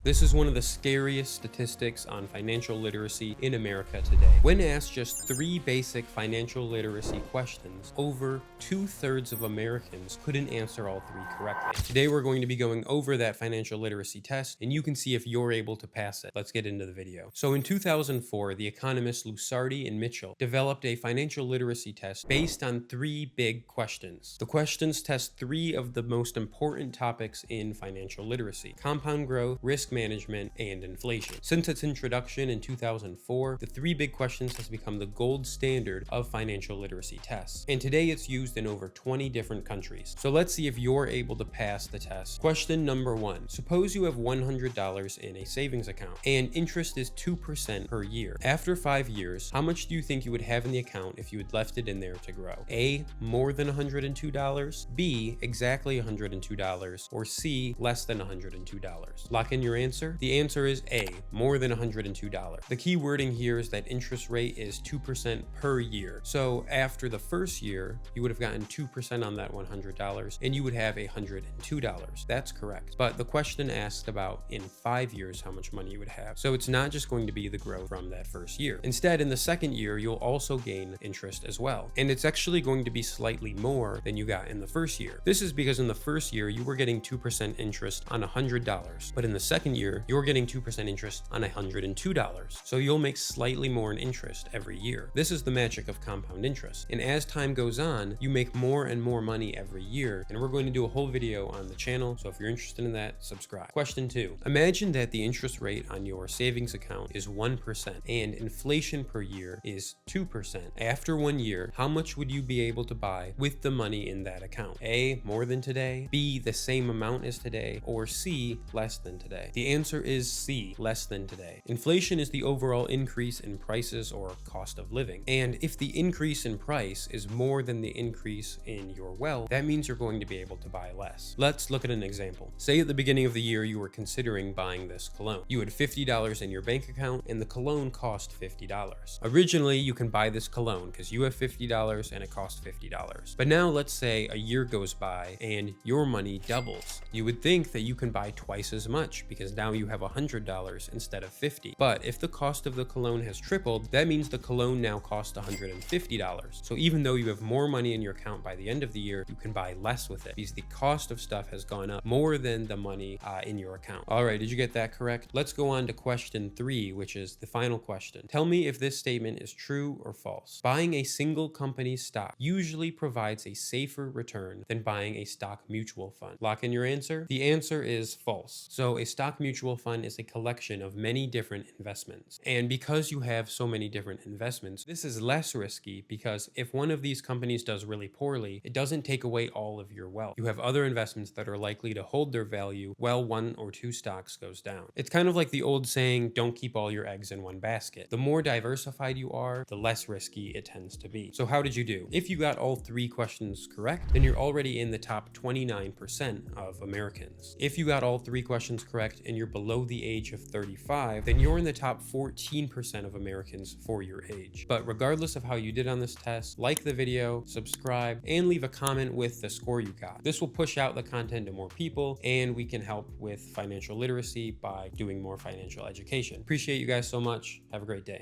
This is one of the scariest statistics on financial literacy in America today. When asked just 3 basic financial literacy questions, over 2/3 of Americans couldn't answer all 3 correctly. Today we're going to be going over that financial literacy test, and you can see if you're able to pass it. Let's get into the video. So in 2004, the economists Lusardi and Mitchell developed a financial literacy test based on 3 big questions. The questions test 3 of the most important topics in financial literacy: compound growth, risk management, and inflation. Since its introduction in 2004, the 3 big questions has become the gold standard of financial literacy tests. And today it's used in over 20 different countries. So let's see if you're able to pass the test. Question number 1. Suppose you have $100 in a savings account and interest is 2% per year. After 5 years, how much do you think you would have in the account if you had left it in there to grow? A, more than $102, B, exactly $102, or C, less than $102. Lock in your answer? The answer is A, more than $102. The key wording here is that interest rate is 2% per year. So after the first year, you would have gotten 2% on that $100 and you would have $102. That's correct. But the question asked about in 5 years how much money you would have. So it's not just going to be the growth from that first year. Instead, in the second year, you'll also gain interest as well. And it's actually going to be slightly more than you got in the first year. This is because in the first year, you were getting 2% interest on $100. But in the second year, you're getting 2% interest on $102. So you'll make slightly more in interest every year. This is the magic of compound interest. And as time goes on, you make more and more money every year. And we're going to do a whole video on the channel. So if you're interested in that, subscribe. Question 2. Imagine that the interest rate on your savings account is 1% and inflation per year is 2%. After 1 year, how much would you be able to buy with the money in that account? A, more than today, B, the same amount as today, or C, less than today? The answer is C, less than today. Inflation is the overall increase in prices or cost of living. And if the increase in price is more than the increase in your wealth, that means you're going to be able to buy less. Let's look at an example. Say at the beginning of the year, you were considering buying this cologne. You had $50 in your bank account and the cologne cost $50. Originally, you can buy this cologne because you have $50 and it cost $50. But now let's say a year goes by and your money doubles. You would think that you can buy twice as much because now you have $100 instead of $50. But if the cost of the cologne has tripled, that means the cologne now costs $150. So even though you have more money in your account by the end of the year, you can buy less with it because the cost of stuff has gone up more than the money in your account. All right, did you get that correct? Let's go on to question 3, which is the final question. Tell me if this statement is true or false. Buying a single company's stock usually provides a safer return than buying a stock mutual fund. Lock in your answer? The answer is false. So a stock mutual fund is a collection of many different investments. And because you have so many different investments, this is less risky because if one of these companies does really poorly, it doesn't take away all of your wealth. You have other investments that are likely to hold their value while 1 or 2 stocks goes down. It's kind of like the old saying, don't keep all your eggs in one basket. The more diversified you are, the less risky it tends to be. So how did you do? If you got all 3 questions correct, then you're already in the top 29% of Americans. If you got all 3 questions correct and you're below the age of 35, then you're in the top 14% of Americans for your age. But regardless of how you did on this test, like the video, subscribe, and leave a comment with the score you got. This will push out the content to more people, and we can help with financial literacy by doing more financial education. Appreciate you guys so much. Have a great day.